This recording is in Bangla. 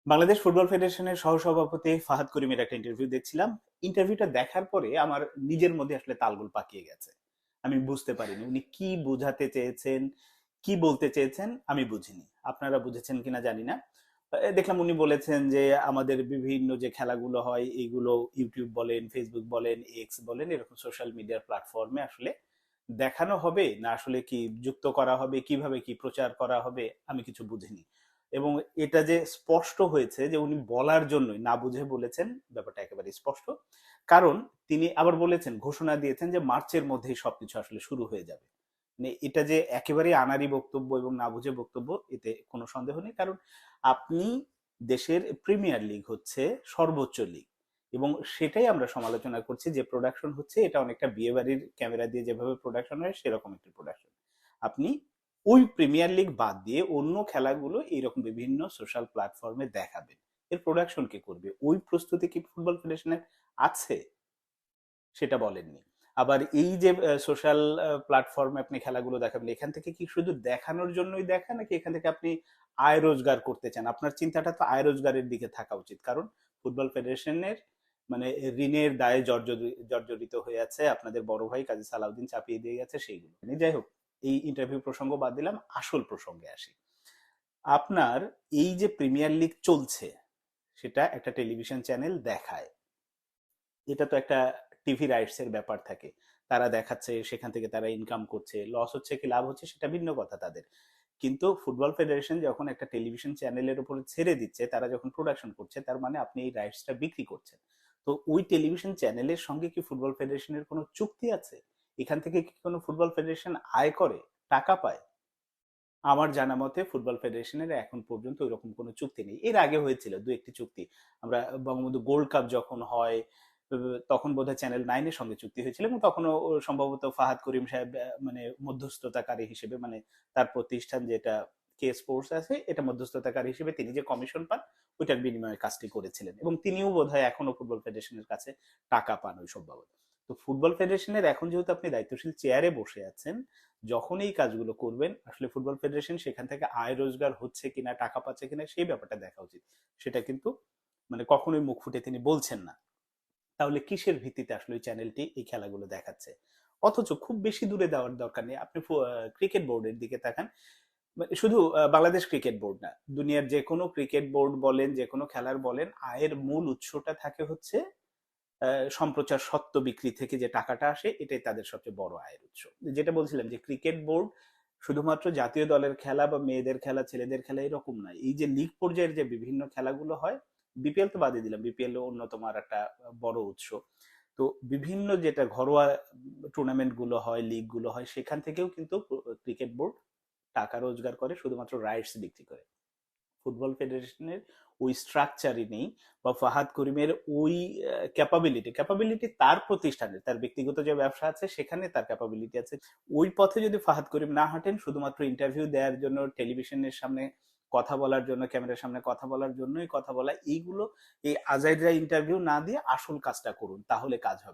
বাংলাদেশ ফুটবল ফেডারেশনের সহসভাপতি ফাহাদ করিমের একটা ইন্টারভিউ দেখছিলাম। ইন্টারভিউটা দেখার পরে আমার নিজের মধ্যে আসলে তালগোল পাকিয়ে গেছে। আমি বুঝতে পারিনি উনি কি বোঝাতে চেয়েছেন, কি বলতে চেয়েছেন আমি বুঝিনি। আপনারা বুঝেছেন কিনা জানি না। দেখলাম উনি বলেছেন যে আমাদের বিভিন্ন যে খেলাগুলো হয় এইগুলো ইউটিউব বলেন, ফেসবুক বলেন, এক্স বলেন, এরকম সোশ্যাল মিডিয়ার প্ল্যাটফর্মে আসলে দেখানো হবে না আসলে কি যুক্ত করা হবে, কিভাবে কি প্রচার করা হবে আমি কিছু বুঝিনি। এবং এটা যে স্পষ্ট হয়েছে যে উনি বলার জন্যই না বুঝে বলেছেন, ব্যাপারটা একেবারে স্পষ্ট। কারণ তিনি আবার বলেছেন, ঘোষণা দিয়েছেন যে মার্চের মধ্যেই সবকিছু আসলে শুরু হয়ে যাবে। মানে এটা যে একেবারেই আনাড়ি বক্তব্য এবং না বুঝে বক্তব্য, এতে কোনো সন্দেহ নেই। কারণ আপনি দেশের প্রিমিয়ার লিগ হচ্ছে সর্বোচ্চ লিগ, এবং সেটাই আমরা সমালোচনা করছি যে প্রোডাকশন হচ্ছে এটা অনেকটা বিয়ে বাড়ির ক্যামেরা দিয়ে যেভাবে প্রোডাকশন হয় সেরকম একটি প্রোডাকশন। আপনি ওই প্রিমিয়ার লিগ বাদ দিয়ে অন্য খেলাগুলো এইরকম বিভিন্ন সোশ্যাল প্ল্যাটফর্মে দেখাবেন, এর প্রোডাকশন কে করবে? ওই প্রস্তুতি কি ফুটবল ফেডারেশনের আছে? সেটা বলেননি। আবার এই যে সোশ্যাল প্ল্যাটফর্মে আপনি খেলাগুলো দেখাবেন, এখান থেকে কি শুধু দেখানোর জন্যই দেখা, নাকি এখান থেকে আপনি আয় রোজগার করতে চান? আপনার চিন্তাটা তো আয় রোজগারের দিকে থাকা উচিত। কারণ ফুটবল ফেডারেশনের মানে ঋণের দায়ে জর্জরিত হয়ে আছে, আপনাদের বড় ভাই কাজী সালাউদ্দিন চাপিয়ে দিয়ে গেছে সেইগুলো। যাই হোক, এই ইন্টারভিউ প্রসঙ্গ বাদ দিলাম, আসল প্রসঙ্গে আসি। আপনার এই যে প্রিমিয়ার লিগ চলছে, সেটা একটা টেলিভিশন চ্যানেল দেখায়, এটা তো একটা টিভি রাইটস এর ব্যাপার থাকে। তারা দেখাচ্ছে, সেখান থেকে তারা ইনকাম করছে, লস হচ্ছে কি লাভ হচ্ছে সেটা ভিন্ন কথা তাদের। কিন্তু ফুটবল ফেডারেশন যখন একটা টেলিভিশন চ্যানেলের উপরে ছেড়ে দিচ্ছে, তারা যখন প্রোডাকশন করছে, তার মানে আপনি এই রাইটসটা বিক্রি করছেন। তো ওই টেলিভিশন চ্যানেলের সঙ্গে কি ফুটবল ফেডারেশনের কোনো চুক্তি আছে? এখান থেকে কি কোনো ফুটবল ফেডারেশন আয় করে, টাকা পায়? আমার জানা মতে ফুটবল ফেডারেশনের এখন পর্যন্ত ওইরকম কোনো চুক্তি নেই। এর আগে হয়েছিল দু একটি চুক্তি। আমরা বঙ্গবন্ধু গোল্ড কাপ যখন হয়, তখন বোধহয় চ্যানেল 9 এর সঙ্গে চুক্তি হয়েছিল, এবং তখনও সম্ভবত ফাহাদ করিম সাহেব মানে মধ্যস্থতাকারী হিসেবে, মানে তার প্রতিষ্ঠান যেটা কে স্পোর্টস আছে, এটা মধ্যস্থতাকারী হিসেবে তিনি যে কমিশন পান ওইটার বিনিময়ে কাজটি করেছিলেন, এবং তিনিও বোধহয় এখনো ফুটবল ফেডারেশনের কাছে টাকা পান ওই সব বাবদ। তো ফুটবল ফেডারেশনের এখন যেহেতু আপনি দায়িত্বশীল চেয়ারে বসে আছেন, যখন এই কাজগুলো করবেন আসলে ফুটবল ফেডারেশন সেখান থেকে আয় রোজগার হচ্ছে কিনা, টাকা পাচ্ছে কিনা সেই ব্যাপারটা দেখা উচিত। সেটা কিন্তু মানে কখনোই মুখ ফুটে তিনি বলছেন না। তাহলে কিসের ভিত্তিতে আসলে ওই চ্যানেলটি এই খেলাগুলো দেখাচ্ছে? অথচ খুব বেশি দূরে দেওয়ার দরকার নেই। আপনি ক্রিকেট বোর্ডের দিকে তাকান। মানে শুধু বাংলাদেশ ক্রিকেট বোর্ড না, দুনিয়ার যে কোনো ক্রিকেট বোর্ড বলেন, যে কোনো খেলার বলেন, আয়ের মূল উৎসটা থাকে হচ্ছে সম্প্রচার সত্ত্ব বিক্রি থেকে যে টাকাটা আসে, এটাই তাদের সবচেয়ে বড় আয়ের উৎস। যেটা বলছিলাম যে ক্রিকেট বোর্ড শুধুমাত্র জাতীয় দলের খেলা বা মেয়েদের খেলা, ছেলেদের খেলা এরকম নয়। এই যে লিগ পর্যায়ের যে বিভিন্ন খেলাগুলো হয়, বিপিএল তো বাদই দিলাম, বিপিএল অন্যতম আর একটা বড় উৎস। তো বিভিন্ন যেটা ঘরোয়া টুর্নামেন্ট গুলো হয়, লিগ গুলো হয়, সেখান থেকেও কিন্তু ক্রিকেট বোর্ড টাকা রোজগার করে শুধুমাত্র রাইটস বিক্রি করে। ফুটবল ফেডারেশনের ওই স্ট্রাকচারই নেই, বা ফাহাদ করিমের ওই ক্যাপাবিলিটি তার প্রতিষ্ঠানের, তার ব্যক্তিগত যে ব্যবসা আছে সেখানে তার ক্যাপাবিলিটি আছে। ওই পথে যদি ফাহাদ করিম না হাঁটেন, শুধুমাত্র ইন্টারভিউ দেওয়ার জন্য, টেলিভিশনের সামনে কথা বলার জন্য, ক্যামেরার সামনে কথা বলার জন্যই কথা বলা, এইগুলো, এই আজাইরা ইন্টারভিউ না দিয়ে আসল কাজটা করুন, তাহলে কাজ হবে।